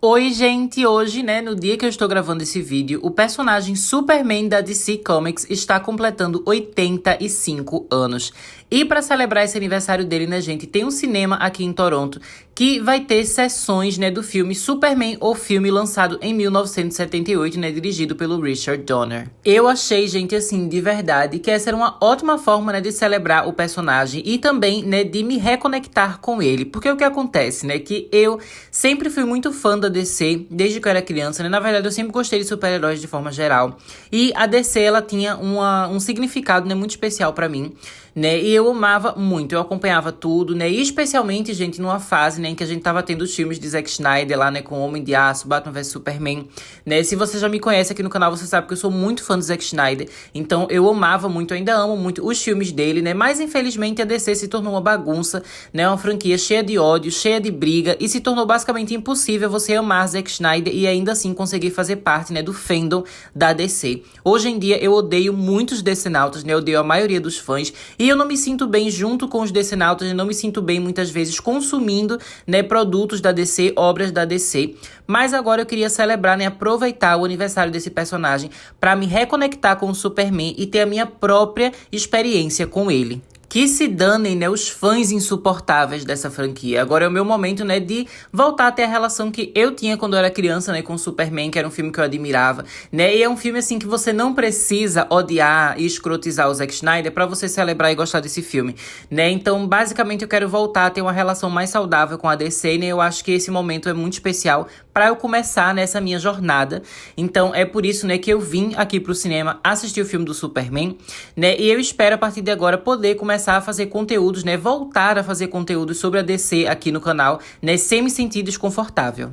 Oi, gente! Hoje, no dia que eu estou gravando esse vídeo, o personagem Superman da DC Comics está completando 85 anos. E para celebrar esse aniversário dele, gente, tem um cinema aqui em Toronto que vai ter sessões, do filme Superman, o filme lançado em 1978, dirigido pelo Richard Donner. Eu achei, gente, assim, de verdade, que essa era uma ótima forma, de celebrar o personagem e também, de me reconectar com ele. Porque o que acontece, que eu sempre fui muito fã da DC, desde que eu era criança, Na verdade, eu sempre gostei de super-heróis de forma geral. E a DC, ela tinha um significado, muito especial pra mim, E eu amava muito, eu acompanhava tudo, E especialmente, gente, numa fase, em que a gente tava tendo os filmes de Zack Snyder lá, com Homem de Aço, Batman vs Superman, Se você já me conhece aqui no canal, você sabe que eu sou muito fã do Zack Snyder. Então, eu amava muito, ainda amo muito os filmes dele, Mas, infelizmente, a DC se tornou uma bagunça, Uma franquia cheia de ódio, cheia de briga, e se tornou basicamente impossível você amar Zack Snyder e ainda assim conseguir fazer parte, do fandom da DC. Hoje em dia, eu odeio muitos decenautas, Eu odeio a maioria dos fãs. E eu não me sinto bem junto com os decenautas, eu não me sinto bem muitas vezes consumindo, produtos da DC, obras da DC. Mas agora eu queria celebrar, aproveitar o aniversário desse personagem para me reconectar com o Superman e ter a minha própria experiência com ele. Que se danem, os fãs insuportáveis dessa franquia. Agora é o meu momento, de voltar a ter a relação que eu tinha quando eu era criança, com Superman, que era um filme que eu admirava, E é um filme, assim, que você não precisa odiar e escrotizar o Zack Snyder pra você celebrar e gostar desse filme, Então, basicamente, eu quero voltar a ter uma relação mais saudável com a DC, Eu acho que esse momento é muito especial pra eu começar nessa minha jornada. Então, é por isso, que eu vim aqui pro cinema assistir o filme do Superman, E eu espero, a partir de agora, poder começar a fazer conteúdos, voltar a fazer conteúdos sobre a DC aqui no canal, sem me sentir desconfortável.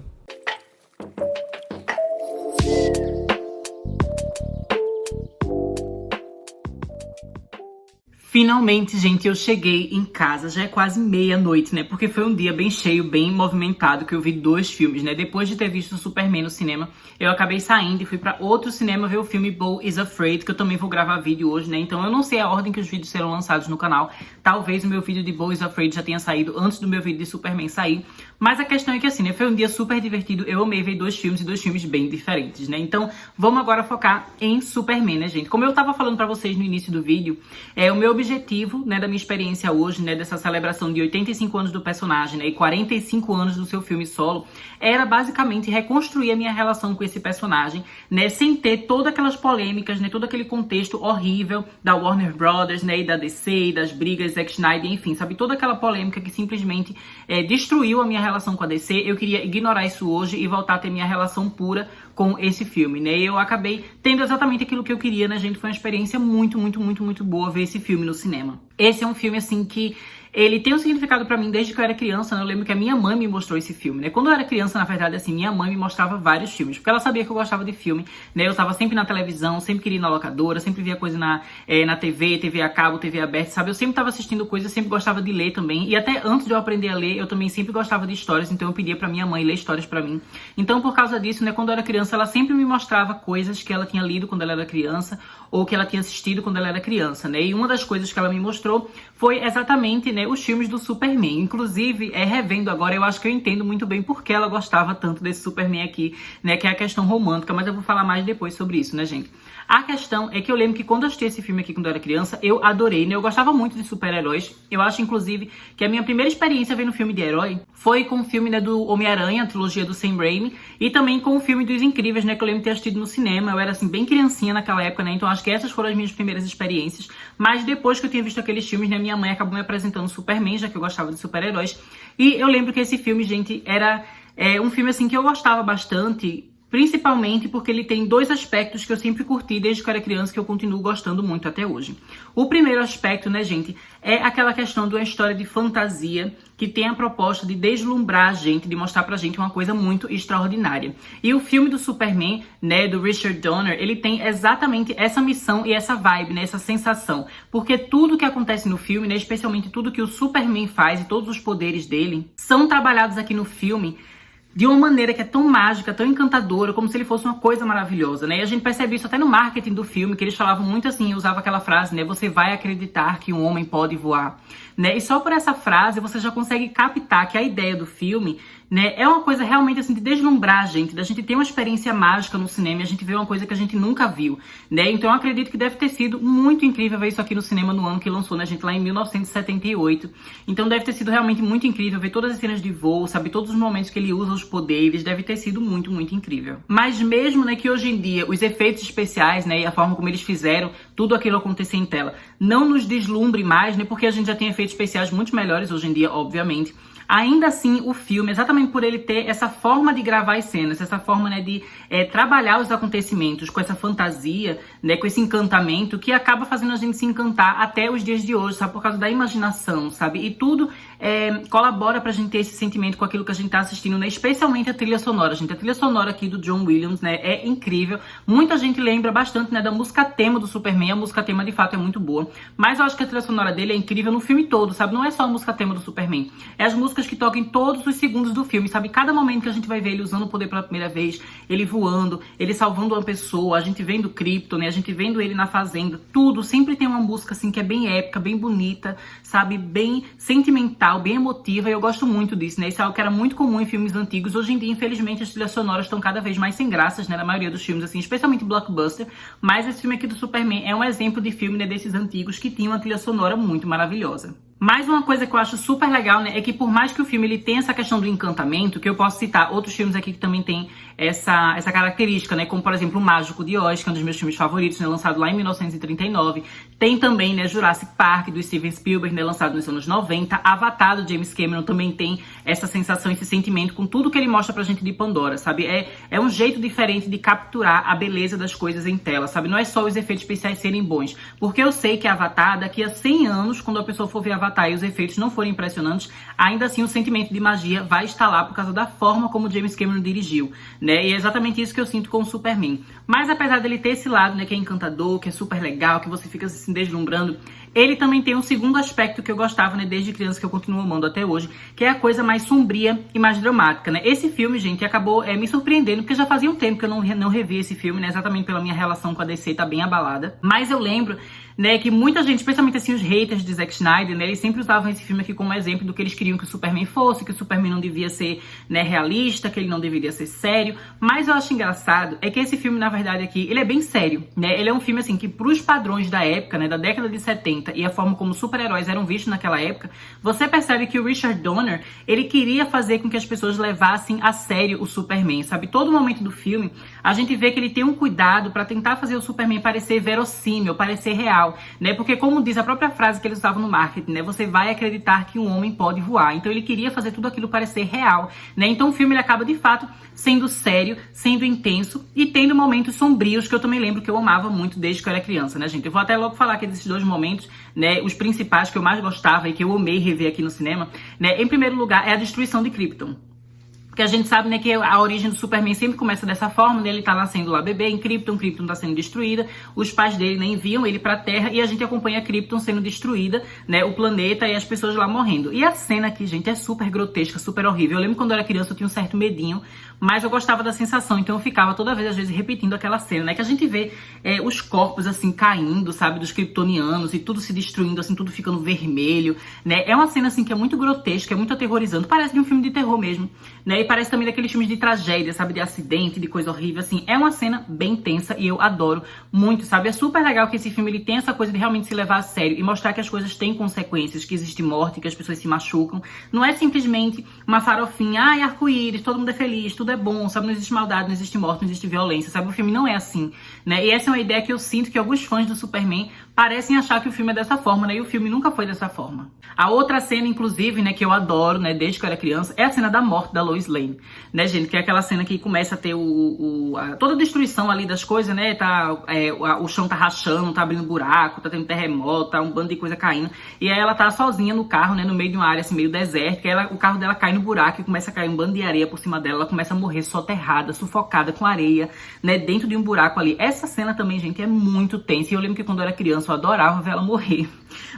Finalmente, gente, eu cheguei em casa, já é quase meia-noite, Porque foi um dia bem cheio, bem movimentado, que eu vi 2 filmes, Depois de ter visto o Superman no cinema, eu acabei saindo e fui pra outro cinema ver o filme Beau is Afraid, que eu também vou gravar vídeo hoje, Então eu não sei a ordem que os vídeos serão lançados no canal. Talvez o meu vídeo de Beau is Afraid já tenha saído antes do meu vídeo de Superman sair. Mas a questão é que, assim, foi um dia super divertido, eu amei ver 2 filmes e 2 filmes bem diferentes, Então vamos agora focar em Superman, gente? Como eu tava falando pra vocês no início do vídeo, o meu objetivo, da minha experiência hoje, dessa celebração de 85 anos do personagem, e 45 anos do seu filme solo, era basicamente reconstruir a minha relação com esse personagem, sem ter todas aquelas polêmicas, todo aquele contexto horrível da Warner Brothers, e da DC, e das brigas, Zack Snyder, enfim, sabe, toda aquela polêmica que simplesmente destruiu a minha relação com a DC. Eu queria ignorar isso hoje e voltar a ter minha relação pura com esse filme, E eu acabei tendo exatamente aquilo que eu queria, gente? Foi uma experiência muito, muito, muito, muito boa ver esse filme no cinema. Esse é um filme, assim, que ele tem um significado pra mim desde que eu era criança, Eu lembro que a minha mãe me mostrou esse filme, Quando eu era criança, na verdade, assim, minha mãe me mostrava vários filmes, porque ela sabia que eu gostava de filme, Eu tava sempre na televisão, sempre queria ir na locadora, sempre via coisa na TV, TV a cabo, TV aberta, sabe? Eu sempre tava assistindo coisas, sempre gostava de ler também. E até antes de eu aprender a ler, eu também sempre gostava de histórias, então eu pedia pra minha mãe ler histórias pra mim. Então, por causa disso, quando eu era criança, ela sempre me mostrava coisas que ela tinha lido quando ela era criança, ou que ela tinha assistido quando ela era criança, E uma das coisas que ela me mostrou foi exatamente, os filmes do Superman. Inclusive, revendo agora, eu acho que eu entendo muito bem por que ela gostava tanto desse Superman aqui, que é a questão romântica, mas eu vou falar mais depois sobre isso, gente? A questão é que eu lembro que quando eu assisti esse filme aqui quando eu era criança, eu adorei, Eu gostava muito de super-heróis. Eu acho, inclusive, que a minha primeira experiência vendo filme de herói foi com o filme, do Homem-Aranha, a trilogia do Sam Raimi, e também com o filme dos Incríveis, que eu lembro de ter assistido no cinema. Eu era, assim, bem criancinha naquela época, Então acho que essas foram as minhas primeiras experiências. Mas depois que eu tinha visto aqueles filmes, minha mãe acabou me apresentando o Superman, já que eu gostava de super-heróis. E eu lembro que esse filme, gente, era um filme, assim, que eu gostava bastante, principalmente porque ele tem 2 aspectos que eu sempre curti desde que eu era criança, que eu continuo gostando muito até hoje. O primeiro aspecto, gente, é aquela questão de uma história de fantasia que tem a proposta de deslumbrar a gente, de mostrar pra gente uma coisa muito extraordinária. E o filme do Superman, do Richard Donner, ele tem exatamente essa missão e essa vibe, essa sensação. Porque tudo que acontece no filme, especialmente tudo que o Superman faz e todos os poderes dele, são trabalhados aqui no filme de uma maneira que é tão mágica, tão encantadora, como se ele fosse uma coisa maravilhosa, E a gente percebe isso até no marketing do filme, que eles falavam muito assim, usava aquela frase, você vai acreditar que um homem pode voar, E só por essa frase você já consegue captar que a ideia do filme né? É uma coisa realmente assim de deslumbrar a gente, da gente ter uma experiência mágica no cinema e a gente vê uma coisa que a gente nunca viu, né? Então eu acredito que deve ter sido muito incrível ver isso aqui no cinema no ano que lançou, né, gente? Lá em 1978. Então deve ter sido realmente muito incrível ver todas as cenas de voo, sabe? Todos os momentos que ele usa os poderes, deve ter sido muito, muito incrível. Mas mesmo, né, que hoje em dia os efeitos especiais, né, e a forma como eles fizeram tudo aquilo acontecer em tela não nos deslumbre mais, né? Porque a gente já tem efeitos especiais muito melhores hoje em dia, obviamente. Ainda assim, o filme, exatamente por ele ter essa forma de gravar as cenas, essa forma, né, de trabalhar os acontecimentos com essa fantasia, né, com esse encantamento, que acaba fazendo a gente se encantar até os dias de hoje, sabe? Por causa da imaginação, sabe? E tudo colabora pra gente ter esse sentimento com aquilo que a gente tá assistindo, né? Especialmente a trilha sonora, gente. A trilha sonora aqui do John Williams, né, é incrível. Muita gente lembra bastante, né, da música tema do Superman. A música tema, de fato, é muito boa. Mas eu acho que a trilha sonora dele é incrível no filme todo, sabe? Não é só a música tema do Superman. É as músicas que tocam em todos os segundos do filme, sabe? Cada momento que a gente vai ver ele usando o poder pela primeira vez, ele voando, ele salvando uma pessoa, a gente vendo Krypton, né? A gente vendo ele na fazenda, tudo sempre tem uma música assim que é bem épica, bem bonita, sabe? Bem sentimental, bem emotiva, e eu gosto muito disso, né? Isso é algo que era muito comum em filmes antigos. Hoje em dia, infelizmente, as trilhas sonoras estão cada vez mais sem graças, né? Na maioria dos filmes, assim, especialmente blockbuster, mas esse filme aqui do Superman é um exemplo de filme, né, desses antigos que tinha uma trilha sonora muito maravilhosa. Mais uma coisa que eu acho super legal, né, é que por mais que o filme ele tenha essa questão do encantamento, que eu posso citar outros filmes aqui que também tem essa característica, né, como por exemplo O Mágico de Oz, que é um dos meus filmes favoritos, né, lançado lá em 1939. Tem também, né, Jurassic Park, do Steven Spielberg, né, lançado nos anos 90. Avatar, do James Cameron, também tem essa sensação, esse sentimento com tudo que ele mostra pra gente de Pandora, sabe? É um jeito diferente de capturar a beleza das coisas em tela, sabe? Não é só os efeitos especiais serem bons, porque eu sei que Avatar, daqui a 100 anos, quando a pessoa for ver Avatar e os efeitos não forem impressionantes, ainda assim o sentimento de magia vai estar lá por causa da forma como James Cameron dirigiu, né? E é exatamente isso que eu sinto com o Superman. Mas apesar dele ter esse lado, né, que é encantador, que é super legal, que você fica se deslumbrando, ele também tem um segundo aspecto que eu gostava, né, desde criança, que eu continuo amando até hoje, que é a coisa mais sombria e mais dramática, né? Esse filme, gente, acabou me surpreendendo, porque já fazia um tempo que eu não revi esse filme, né? Exatamente pela minha relação com a DC, tá bem abalada. Mas eu lembro, né, que muita gente, especialmente assim os haters de Zack Snyder, né, eles sempre usavam esse filme aqui como exemplo do que eles queriam que o Superman fosse, que o Superman não devia ser, né, realista, que ele não deveria ser sério. Mas eu acho engraçado é que esse filme, na verdade, aqui, ele é bem sério, né? Ele é um filme assim que pros padrões da época, né, da década de 70 e a forma como super-heróis eram vistos naquela época, você percebe que o Richard Donner, ele queria fazer com que as pessoas levassem a sério o Superman, sabe? Todo momento do filme, a gente vê que ele tem um cuidado pra tentar fazer o Superman parecer verossímil, parecer real, né? Porque como diz a própria frase que eles usavam no marketing, né? Você vai acreditar que um homem pode voar. Então ele queria fazer tudo aquilo parecer real, né? Então o filme ele acaba de fato sendo sério, sendo intenso e tendo momentos sombrios que eu também lembro que eu amava muito desde que eu era criança, né, gente? Eu vou até logo falar que desses dois momentos, né, os principais que eu mais gostava e que eu amei rever aqui no cinema, né? Em primeiro lugar é a destruição de Krypton. Porque a gente sabe, né, que a origem do Superman sempre começa dessa forma, né? Ele tá nascendo lá bebê em Krypton, Krypton tá sendo destruída, os pais dele, né, enviam ele pra Terra e a gente acompanha Krypton sendo destruída, né, o planeta e as pessoas lá morrendo. E a cena aqui, gente, é super grotesca, super horrível. Eu lembro quando eu era criança eu tinha um certo medinho, mas eu gostava da sensação, então eu ficava toda vez, às vezes, repetindo aquela cena, né, que a gente vê os corpos, assim, caindo, sabe, dos kryptonianos e tudo se destruindo, assim, tudo ficando vermelho, né? É uma cena, assim, que é muito grotesca, é muito aterrorizante, parece de um filme de terror mesmo, né? E parece também daqueles filmes de tragédia, sabe? De acidente, de coisa horrível, assim. É uma cena bem tensa e eu adoro muito, sabe? É super legal que esse filme, ele tem essa coisa de realmente se levar a sério e mostrar que as coisas têm consequências, que existe morte, que as pessoas se machucam. Não é simplesmente uma farofinha, ai, arco-íris, todo mundo é feliz, tudo é bom, sabe? Não existe maldade, não existe morte, não existe violência, sabe? O filme não é assim, né? E essa é uma ideia que eu sinto que alguns fãs do Superman parecem achar que o filme é dessa forma, né? E o filme nunca foi dessa forma. A outra cena, inclusive, né, que eu adoro, né, desde que eu era criança, é a cena da morte da Lois Lane, né, gente? Que é aquela cena que começa a ter toda a destruição ali das coisas, né? O chão tá rachando, tá abrindo buraco, tá tendo terremoto, tá um bando de coisa caindo. E aí ela tá sozinha no carro, né, no meio de uma área assim, meio desértica. E o carro dela cai no buraco e começa a cair um bando de areia por cima dela. Ela começa a morrer soterrada, sufocada com areia, né, dentro de um buraco ali. Essa cena também, gente, é muito tensa. E eu lembro que quando eu era criança, eu adorava ver ela morrer.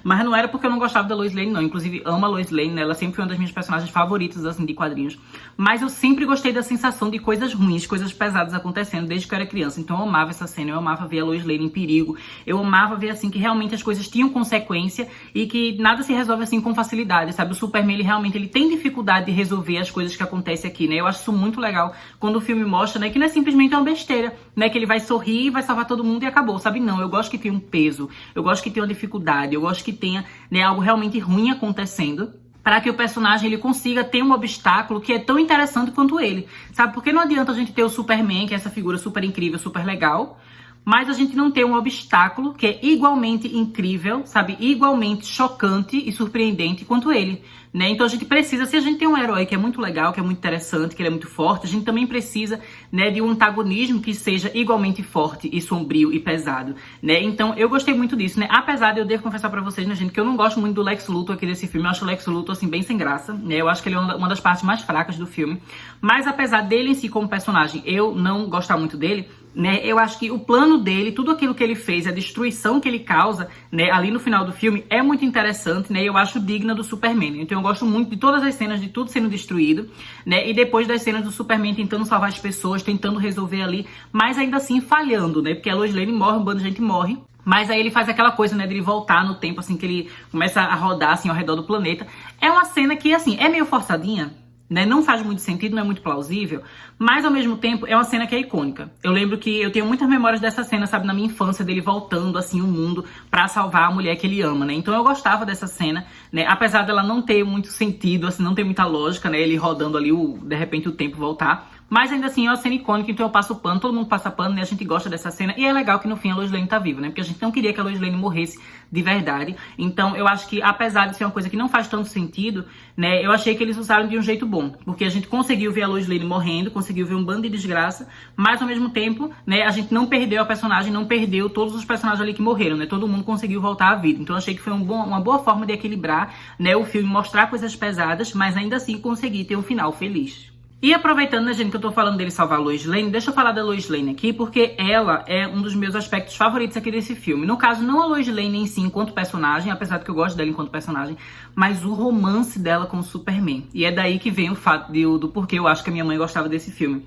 Mas não era porque eu não gostava da Lois Lane, não. Inclusive, amo a Lois Lane, né? Ela sempre foi uma das minhas personagens favoritas, assim, de quadrinhos. Mas eu sempre gostei da sensação de coisas ruins, coisas pesadas acontecendo desde que eu era criança. Então eu amava essa cena, eu amava ver a Lois Lane em perigo. Eu amava ver, assim, que realmente as coisas tinham consequência e que nada se resolve, assim, com facilidade, sabe? O Superman, ele realmente ele tem dificuldade de resolver as coisas que acontecem aqui, né? Eu acho isso muito legal quando o filme mostra, né, que não é simplesmente uma besteira, né? Que ele vai sorrir, vai salvar todo mundo e acabou, sabe? Não, eu gosto que tenha um peso, eu gosto que tenha uma dificuldade, eu gosto que tenha, né, algo realmente ruim acontecendo, para que o personagem ele consiga ter um obstáculo que é tão interessante quanto ele, sabe? Porque não adianta a gente ter o Superman, que é essa figura super incrível, super legal, mas a gente não ter um obstáculo que é igualmente incrível, sabe? Igualmente chocante e surpreendente quanto ele, né? Então a gente precisa, se a gente tem um herói que é muito legal, que é muito interessante, que ele é muito forte, a gente também precisa, né, de um antagonismo que seja igualmente forte e sombrio e pesado, né? Então eu gostei muito disso, né? Apesar de eu devo confessar pra vocês, né, gente, que eu não gosto muito do Lex Luthor aqui desse filme. Eu acho o Lex Luthor, assim, bem sem graça, né? Eu acho que ele é uma das partes mais fracas do filme. Mas apesar dele em si como personagem, eu não gostar muito dele, né, eu acho que o plano dele, tudo aquilo que ele fez, a destruição que ele causa, né, ali no final do filme é muito interessante, né, eu acho digna do Superman. Então eu gosto muito de todas as cenas de tudo sendo destruído, né, e depois das cenas do Superman tentando salvar as pessoas, tentando resolver ali, mas ainda assim falhando, né, porque a Lois Lane morre, um bando de gente morre. Mas aí ele faz aquela coisa, né, de ele voltar no tempo, assim, que ele começa a rodar, assim, ao redor do planeta. É uma cena que, assim, é meio forçadinha, né? Não faz muito sentido, não é muito plausível, mas ao mesmo tempo é uma cena que é icônica. Eu lembro que eu tenho muitas memórias dessa cena, sabe, na minha infância, dele voltando, assim, o mundo pra salvar a mulher que ele ama, né? Então eu gostava dessa cena, né? Apesar dela não ter muito sentido, assim, não ter muita lógica, né? Ele rodando ali, de repente o tempo voltar. Mas ainda assim é uma cena icônica, então eu passo o pano, todo mundo passa pano, né? A gente gosta dessa cena. E é legal que no fim a Lois Lane tá viva, né? Porque a gente não queria que a Lois Lane morresse de verdade. Então eu acho que, apesar de ser uma coisa que não faz tanto sentido, né? Eu achei que eles usaram de um jeito bom. Porque a gente conseguiu ver a Lois Lane morrendo, conseguiu ver um bando de desgraça, mas ao mesmo tempo, né? A gente não perdeu a personagem, não perdeu todos os personagens ali que morreram, né? Todo mundo conseguiu voltar à vida. Então eu achei que foi uma boa forma de equilibrar, né? O filme, mostrar coisas pesadas, mas ainda assim conseguir ter um final feliz. E aproveitando, né, gente, que eu tô falando dele salvar a Lois Lane, deixa eu falar da Lois Lane aqui, porque ela é um dos meus aspectos favoritos aqui desse filme. No caso, não a Lois Lane em si enquanto personagem, apesar de que eu gosto dela enquanto personagem, mas o romance dela com o Superman. E é daí que vem o fato do porquê eu acho que a minha mãe gostava desse filme.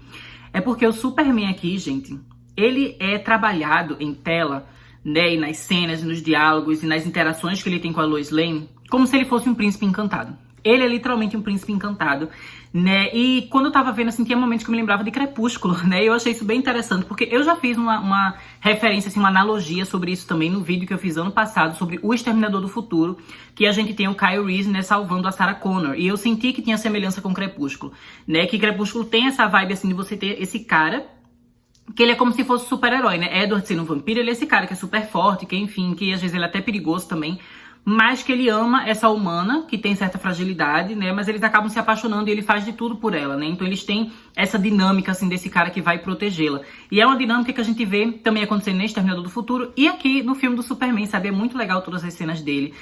É porque o Superman aqui, gente, ele é trabalhado em tela, né, e nas cenas, nos diálogos e nas interações que ele tem com a Lois Lane, como se ele fosse um príncipe encantado. Ele é literalmente um príncipe encantado, né? E quando eu tava vendo, assim, tinha momentos que eu me lembrava de Crepúsculo, né? E eu achei isso bem interessante, porque eu já fiz uma referência, assim, uma analogia sobre isso também no vídeo que eu fiz ano passado, sobre O Exterminador do Futuro, que a gente tem o Kyle Reese, né, salvando a Sarah Connor. E eu senti que tinha semelhança com Crepúsculo, né? Que Crepúsculo tem essa vibe, assim, de você ter esse cara que ele é como se fosse super-herói, né? Edward sendo um vampiro, ele é esse cara que é super forte, que enfim, que às vezes ele é até perigoso também, mas que ele ama essa humana, que tem certa fragilidade, né? Mas eles acabam se apaixonando e ele faz de tudo por ela, né? Então eles têm essa dinâmica, assim, desse cara que vai protegê-la. E é uma dinâmica que a gente vê também acontecendo nesse Exterminador do Futuro e aqui no filme do Superman, sabe? É muito legal todas as cenas dele,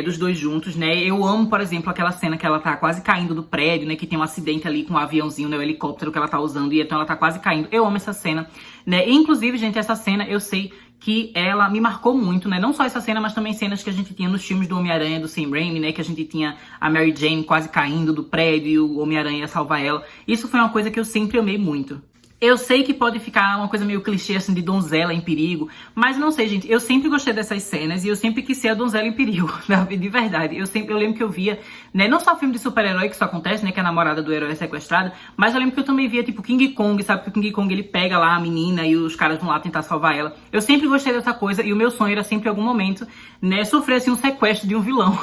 dos dois juntos, né? Eu amo, por exemplo, aquela cena que ela tá quase caindo do prédio, né? Que tem um acidente ali com o aviãozinho, né? O helicóptero que ela tá usando, e então ela tá quase caindo. Eu amo essa cena, né? E, inclusive, gente, essa cena eu sei que ela me marcou muito, né? Não só essa cena, mas também cenas que a gente tinha nos filmes do Homem-Aranha, do Sam Raimi, né? Que a gente tinha a Mary Jane quase caindo do prédio e o Homem-Aranha ia salvar ela. Isso foi uma coisa que eu sempre amei muito. Eu sei que pode ficar uma coisa meio clichê, assim, de donzela em perigo, mas não sei, gente, eu sempre gostei dessas cenas e eu sempre quis ser a donzela em perigo, de verdade. Eu lembro que eu via, né, não só filme de super-herói que isso acontece, né, que a namorada do herói é sequestrada, mas eu lembro que eu também via, tipo, King Kong, sabe, que o King Kong, ele pega lá a menina e os caras vão lá tentar salvar ela. Eu sempre gostei dessa coisa e o meu sonho era sempre, em algum momento, né, sofrer, assim, um sequestro de um vilão,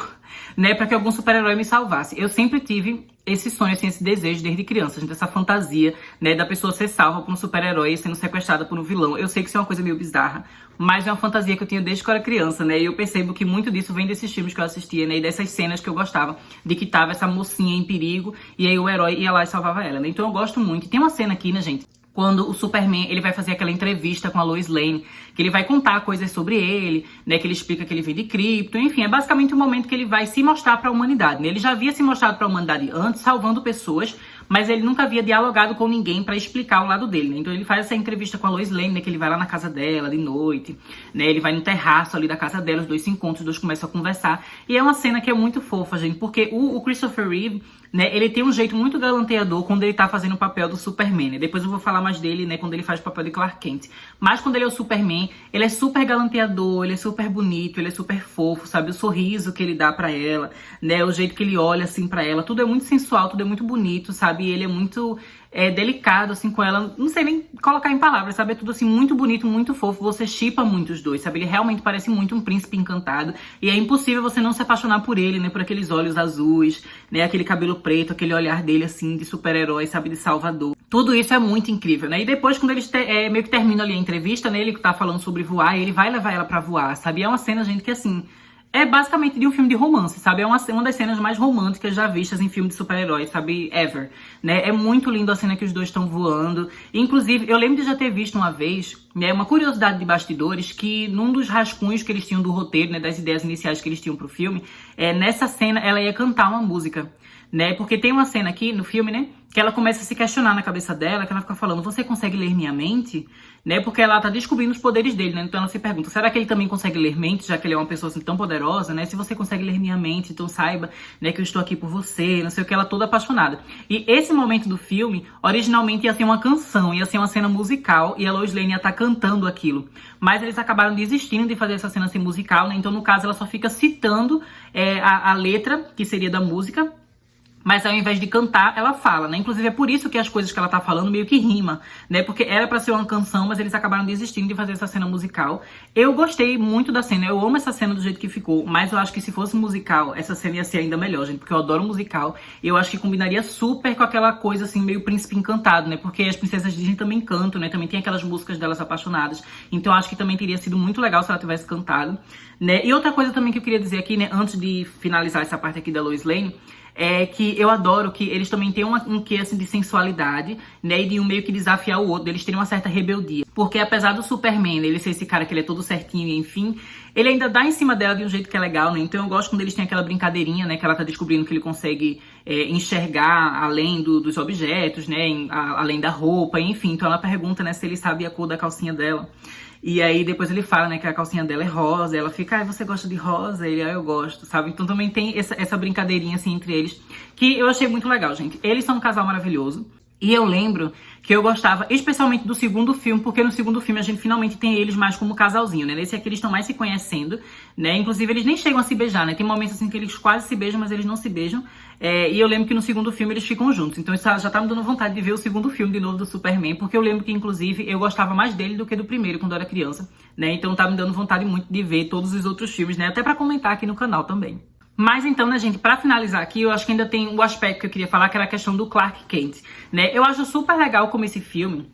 né, pra que algum super-herói me salvasse. Eu sempre tive esse sonho, assim, esse desejo desde criança, gente, essa fantasia, né, da pessoa ser salva por um super-herói sendo sequestrada por um vilão. Eu sei que isso é uma coisa meio bizarra, mas é uma fantasia que eu tinha desde que eu era criança, né, e eu percebo que muito disso vem desses filmes que eu assistia, né, e dessas cenas que eu gostava, de que tava essa mocinha em perigo, e aí o herói ia lá e salvava ela, né, então eu gosto muito. E tem uma cena aqui, né, gente, quando o Superman, ele vai fazer aquela entrevista com a Lois Lane, que ele vai contar coisas sobre ele, né, que ele explica que ele vem de Krypton, enfim, é basicamente o momento que ele vai se mostrar para a humanidade, né? Ele já havia se mostrado para a humanidade antes, salvando pessoas, mas ele nunca havia dialogado com ninguém pra explicar o lado dele, né? Então ele faz essa entrevista com a Lois Lane, né, que ele vai lá na casa dela de noite, né? Ele vai no terraço ali da casa dela, os dois se encontram, os dois começam a conversar. E é uma cena que é muito fofa, gente, porque o Christopher Reeve, né, ele tem um jeito muito galanteador quando ele tá fazendo o papel do Superman, né? Depois eu vou falar mais dele, né, quando ele faz o papel de Clark Kent. Mas quando ele é o Superman, ele é super galanteador, ele é super bonito, ele é super fofo, sabe? O sorriso que ele dá pra ela, né? O jeito que ele olha, assim, pra ela. Tudo é muito sensual, tudo é muito bonito, sabe? E ele é muito delicado, assim, com ela. Não sei nem colocar em palavras, sabe? É tudo, assim, muito bonito, muito fofo. Você shippa muito os dois, sabe? Ele realmente parece muito um príncipe encantado. E é impossível você não se apaixonar por ele, né? Por aqueles olhos azuis, né? Aquele cabelo preto, aquele olhar dele, assim, de super-herói, sabe? De salvador. Tudo isso é muito incrível, né? E depois, quando eles meio que terminam ali a entrevista, né? Ele tá falando sobre voar e ele vai levar ela pra voar, sabe? E é uma cena, gente, que, assim, é basicamente de um filme de romance, sabe? É uma das cenas mais românticas já vistas em filme de super-heróis, sabe? Ever, né? É muito lindo a cena que os dois estão voando. Inclusive, eu lembro de já ter visto uma vez, né, uma curiosidade de bastidores, que num dos rascunhos que eles tinham do roteiro, né, das ideias iniciais que eles tinham pro filme, nessa cena ela ia cantar uma música, né? Porque tem uma cena aqui no filme, né, que ela começa a se questionar na cabeça dela, que ela fica falando, você consegue ler minha mente? Né? Porque ela tá descobrindo os poderes dele, né? Então ela se pergunta, será que ele também consegue ler mente, já que ele é uma pessoa assim tão poderosa, né? Se você consegue ler minha mente, então saiba, né, que eu estou aqui por você, não sei o que, ela toda apaixonada. E esse momento do filme, originalmente ia ser uma canção, ia ser uma cena musical, e a Lois Lane ia estar cantando aquilo. Mas eles acabaram desistindo de fazer essa cena ser musical, né? Então, no caso, ela só fica citando a letra, que seria da música, mas ao invés de cantar, ela fala, né? Inclusive é por isso que as coisas que ela tá falando meio que rima, né? Porque era pra ser uma canção, mas eles acabaram desistindo de fazer essa cena musical. Eu gostei muito da cena, eu amo essa cena do jeito que ficou, mas eu acho que se fosse musical, essa cena ia ser ainda melhor, gente, porque eu adoro musical. E eu acho que combinaria super com aquela coisa, assim, meio príncipe encantado, né? Porque as princesas Disney também cantam, né? Também tem aquelas músicas delas apaixonadas. Então eu acho que também teria sido muito legal se ela tivesse cantado, né? E outra coisa também que eu queria dizer aqui, né? Antes de finalizar essa parte aqui da Lois Lane, é que eu adoro que eles também têm um quê, assim, de sensualidade, né, e de um meio que desafiar o outro, eles terem uma certa rebeldia. Porque apesar do Superman, né, ele ser esse cara que ele é todo certinho e enfim, ele ainda dá em cima dela de um jeito que é legal, né, então eu gosto quando eles têm aquela brincadeirinha, né, que ela tá descobrindo que ele consegue enxergar além dos objetos, né, além da roupa, enfim, então ela pergunta, né, se ele sabe a cor da calcinha dela. E aí depois ele fala, né, que a calcinha dela é rosa, ela fica, você gosta de rosa? Ele, eu gosto, sabe? Então também tem essa brincadeirinha, assim, entre eles, que eu achei muito legal, gente. Eles são um casal maravilhoso. E eu lembro que eu gostava especialmente do segundo filme, porque no segundo filme a gente finalmente tem eles mais como casalzinho, né? Nesse aqui eles estão mais se conhecendo, né? Inclusive eles nem chegam a se beijar, né? Tem momentos assim que eles quase se beijam, mas eles não se beijam. E eu lembro que no segundo filme eles ficam juntos. Então isso já tá me dando vontade de ver o segundo filme de novo do Superman, porque eu lembro que, inclusive, eu gostava mais dele do que do primeiro, quando eu era criança, né? Então tá me dando vontade muito de ver todos os outros filmes, né? Até pra comentar aqui no canal também. Mas então, né, gente, pra finalizar aqui, eu acho que ainda tem o aspecto que eu queria falar, que era a questão do Clark Kent, né? Eu acho super legal como esse filme,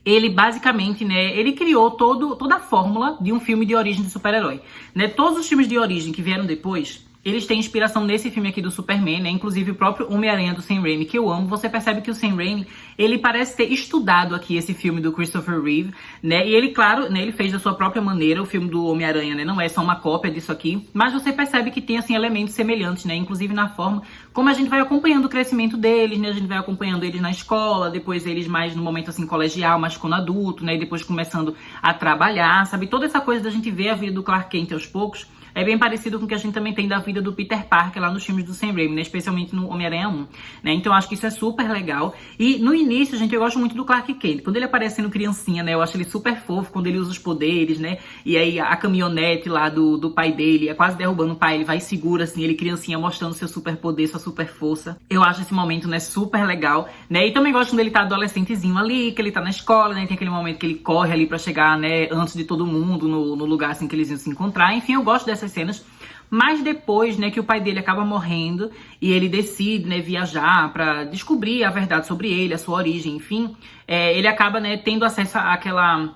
ele basicamente, né, ele criou toda a fórmula de um filme de origem de super-herói, né? Todos os filmes de origem que vieram depois, eles têm inspiração nesse filme aqui do Superman, né? Inclusive o próprio Homem-Aranha do Sam Raimi, que eu amo. Você percebe que o Sam Raimi, ele parece ter estudado aqui esse filme do Christopher Reeve, né? E ele, claro, né, ele fez da sua própria maneira o filme do Homem-Aranha, né? Não é só uma cópia disso aqui, mas você percebe que tem, assim, elementos semelhantes, né? Inclusive na forma como a gente vai acompanhando o crescimento deles, né? A gente vai acompanhando eles na escola, depois eles mais no momento, assim, colegial, mais quando adulto, né? E depois começando a trabalhar, sabe? Toda essa coisa da gente ver a vida do Clark Kent aos poucos, é bem parecido com o que a gente também tem da vida do Peter Parker lá nos filmes do Sam Raimi, né? Especialmente no Homem-Aranha 1, né? Então eu acho que isso é super legal. E no início, gente, eu gosto muito do Clark Kent. Quando ele aparece sendo criancinha, né? Eu acho ele super fofo quando ele usa os poderes, né? E aí a caminhonete lá do pai dele é quase derrubando o pai, ele vai segura, assim, ele criancinha mostrando seu super poder, sua super força. Eu acho esse momento, né, super legal, né? E também gosto quando ele tá adolescentezinho ali, que ele tá na escola, né? Tem aquele momento que ele corre ali pra chegar, né, antes de todo mundo no lugar, assim, que eles iam se encontrar. Enfim, eu gosto dessas cenas. Mas depois, né, que o pai dele acaba morrendo e ele decide, né, viajar pra descobrir a verdade sobre ele, a sua origem, enfim, ele acaba, né, tendo acesso àquela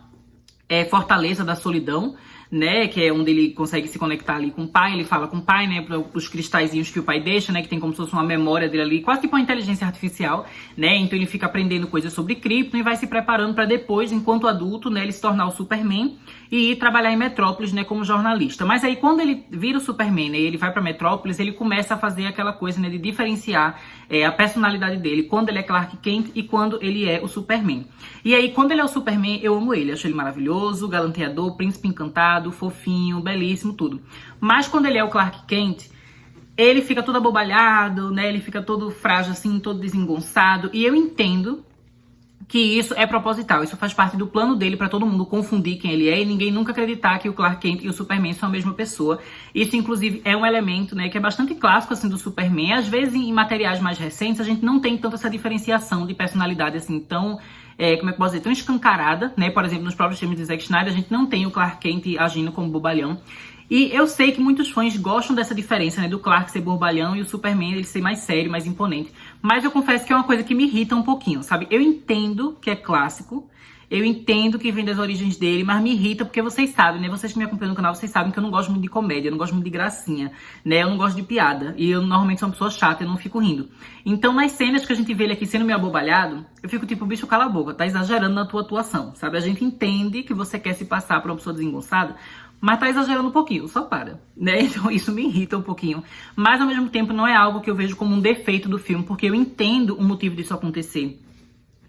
fortaleza da solidão, né, que é onde ele consegue se conectar ali com o pai, ele fala com o pai, né, os cristalzinhos que o pai deixa, né, que tem como se fosse uma memória dele ali, quase tipo uma inteligência artificial, né, então ele fica aprendendo coisas sobre Krypton e vai se preparando para depois, enquanto adulto, né, ele se tornar o Superman e ir trabalhar em Metrópolis, né, como jornalista. Mas aí quando ele vira o Superman, né, ele vai para Metrópolis, ele começa a fazer aquela coisa, né, de diferenciar a personalidade dele, quando ele é Clark Kent e quando ele é o Superman. E aí, quando ele é o Superman, eu amo ele, acho ele maravilhoso, galanteador, príncipe encantado, fofinho, belíssimo, tudo. Mas quando ele é o Clark Kent, ele fica todo abobalhado, né, ele fica todo frágil assim, todo desengonçado, e eu entendo que isso é proposital, isso faz parte do plano dele pra todo mundo confundir quem ele é e ninguém nunca acreditar que o Clark Kent e o Superman são a mesma pessoa. Isso, inclusive, é um elemento, né, que é bastante clássico, assim, do Superman. Às vezes, em materiais mais recentes, a gente não tem tanto essa diferenciação de personalidade, assim, tão, como é que posso dizer, tão escancarada, né? Por exemplo, nos próprios filmes de Zack Snyder, a gente não tem o Clark Kent agindo como bobalhão. E eu sei que muitos fãs gostam dessa diferença, né, do Clark ser bobalhão e o Superman ele ser mais sério, mais imponente. Mas eu confesso que é uma coisa que me irrita um pouquinho, sabe? Eu entendo que é clássico, eu entendo que vem das origens dele, mas me irrita porque vocês sabem, né? Vocês que me acompanham no canal, vocês sabem que eu não gosto muito de comédia, eu não gosto muito de gracinha, né? Eu não gosto de piada. E eu normalmente sou uma pessoa chata, eu não fico rindo. Então, nas cenas que a gente vê ele aqui sendo meio abobalhado, eu fico tipo, bicho, cala a boca, tá exagerando na tua atuação, sabe? A gente entende que você quer se passar por uma pessoa desengonçada, mas tá exagerando um pouquinho, só para, né? Então isso me irrita um pouquinho. Mas ao mesmo tempo não é algo que eu vejo como um defeito do filme, porque eu entendo o motivo disso acontecer.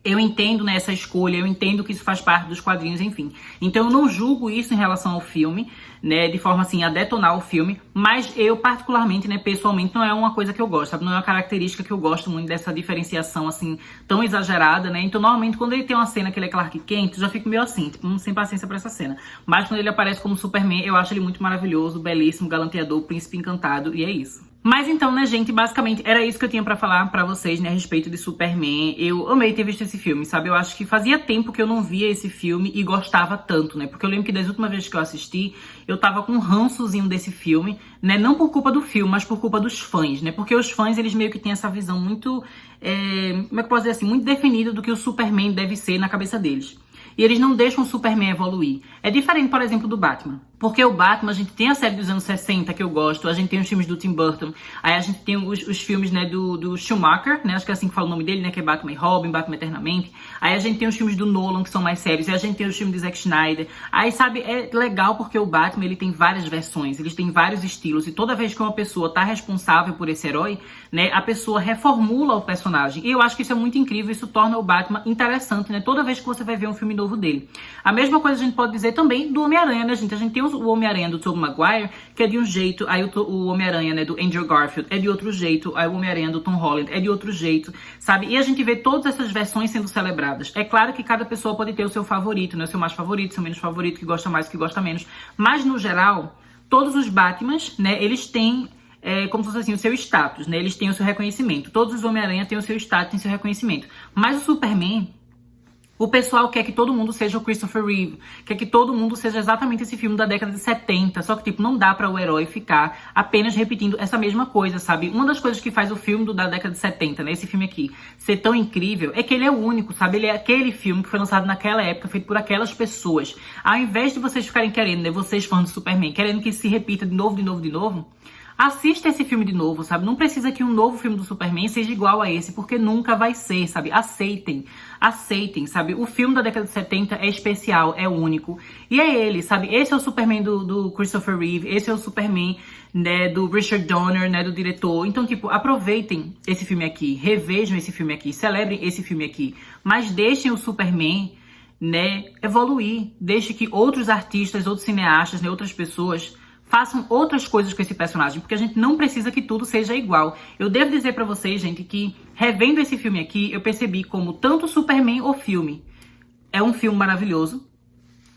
Eu entendo, né, essa escolha, eu entendo que isso faz parte dos quadrinhos, enfim. Então eu não julgo isso em relação ao filme, né, de forma assim a detonar o filme, mas eu particularmente, né, pessoalmente não é uma coisa que eu gosto, sabe? Não é uma característica que eu gosto muito dessa diferenciação assim tão exagerada, né? Então normalmente quando ele tem uma cena que ele é Clark Kent, eu já fico meio assim, tipo, sem paciência pra essa cena. Mas quando ele aparece como Superman, eu acho ele muito maravilhoso, belíssimo, galanteador, príncipe encantado, e é isso. Mas então, né, gente, basicamente era isso que eu tinha pra falar pra vocês, né, a respeito de Superman. Eu amei ter visto esse filme, sabe? Eu acho que fazia tempo que eu não via esse filme e gostava tanto, né? Porque eu lembro que das últimas vezes que eu assisti, eu tava com um rançozinho desse filme, né? Não por culpa do filme, mas por culpa dos fãs, né? Porque os fãs, eles meio que têm essa visão muito, como é que eu posso dizer assim? Muito definida do que o Superman deve ser na cabeça deles. E eles não deixam o Superman evoluir. É diferente, por exemplo, do Batman. Porque o Batman, a gente tem a série dos anos 60, que eu gosto, a gente tem os filmes do Tim Burton, aí a gente tem os filmes, né, do Schumacher, né, acho que é assim que fala o nome dele, né, que é Batman e Robin, Batman Eternamente. Aí a gente tem os filmes do Nolan, que são mais sérios, e a gente tem os filmes de Zack Snyder. Aí, sabe, é legal porque o Batman, ele tem várias versões, eles têm vários estilos, e toda vez que uma pessoa tá responsável por esse herói, né, a pessoa reformula o personagem. E eu acho que isso é muito incrível, isso torna o Batman interessante, né, toda vez que você vai ver um filme novo dele. A mesma coisa a gente pode dizer também do Homem-Aranha, né, gente? A gente tem o Homem-Aranha do Tobey Maguire, que é de um jeito, aí o Homem-Aranha, né, do Andrew Garfield é de outro jeito, aí o Homem-Aranha do Tom Holland é de outro jeito, sabe? E a gente vê todas essas versões sendo celebradas. É claro que cada pessoa pode ter o seu favorito, né, o seu mais favorito, seu menos favorito, que gosta mais, que gosta menos, mas no geral, todos os Batmans, né, eles têm como se fosse assim, o seu status, né? Eles têm o seu reconhecimento. Todos os Homem-Aranha têm o seu status, têm o seu reconhecimento. Mas o Superman, o pessoal quer que todo mundo seja o Christopher Reeve, quer que todo mundo seja exatamente esse filme da década de 70, só que, tipo, não dá pra o herói ficar apenas repetindo essa mesma coisa, sabe? Uma das coisas que faz o filme da década de 70, né, esse filme aqui, ser tão incrível, é que ele é único, sabe? Ele é aquele filme que foi lançado naquela época, feito por aquelas pessoas. Ao invés de vocês ficarem querendo, né, vocês fãs do Superman, querendo que se repita de novo, assista esse filme de novo, sabe? Não precisa que um novo filme do Superman seja igual a esse, porque nunca vai ser, sabe? Aceitem, sabe? O filme da década de 70 é especial, é único. E é ele, sabe? Esse é o Superman do Christopher Reeve, esse é o Superman, né, do Richard Donner, né, do diretor. Então, tipo, aproveitem esse filme aqui, revejam esse filme aqui, celebrem esse filme aqui, mas deixem o Superman, né, evoluir. Deixe que outros artistas, outros cineastas, né, outras pessoas façam outras coisas com esse personagem, porque a gente não precisa que tudo seja igual. Eu devo dizer pra vocês, gente, que revendo esse filme aqui, eu percebi como tanto Superman, o filme, é um filme maravilhoso,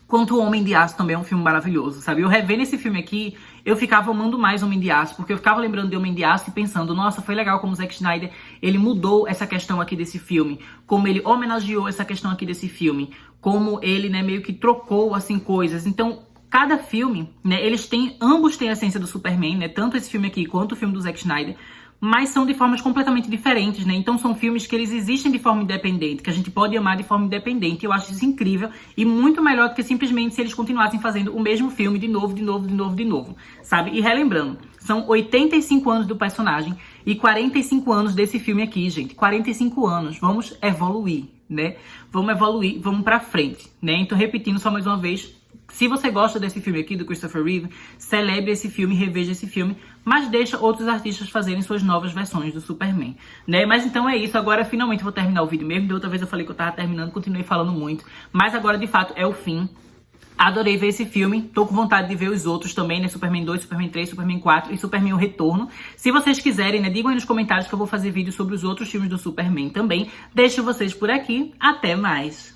quanto o Homem de Aço também é um filme maravilhoso, sabe? Eu revendo esse filme aqui, eu ficava amando mais Homem de Aço, porque eu ficava lembrando de Homem de Aço e pensando, nossa, foi legal como o Zack Snyder, ele mudou essa questão aqui desse filme, como ele homenageou essa questão aqui desse filme, como ele, né, meio que trocou, assim, coisas. Então, cada filme, né, ambos têm a essência do Superman, né, tanto esse filme aqui quanto o filme do Zack Snyder, mas são de formas completamente diferentes, né? Então são filmes que eles existem de forma independente, que a gente pode amar de forma independente. Eu acho isso incrível e muito melhor do que simplesmente se eles continuassem fazendo o mesmo filme de novo, sabe? E relembrando, são 85 anos do personagem e 45 anos desse filme aqui, gente. 45 anos. Vamos evoluir, né? Vamos evoluir, vamos pra frente, né? Então, repetindo só mais uma vez, se você gosta desse filme aqui, do Christopher Reeve, celebre esse filme, reveja esse filme, mas deixa outros artistas fazerem suas novas versões do Superman, né? Mas então é isso, agora finalmente vou terminar o vídeo mesmo. Da outra vez eu falei que eu tava terminando, continuei falando muito, mas agora de fato é o fim. Adorei ver esse filme, tô com vontade de ver os outros também, né? Superman 2, Superman 3, Superman 4 e Superman O Retorno. Se vocês quiserem, né, digam aí nos comentários que eu vou fazer vídeo sobre os outros filmes do Superman também. Deixo vocês por aqui, até mais!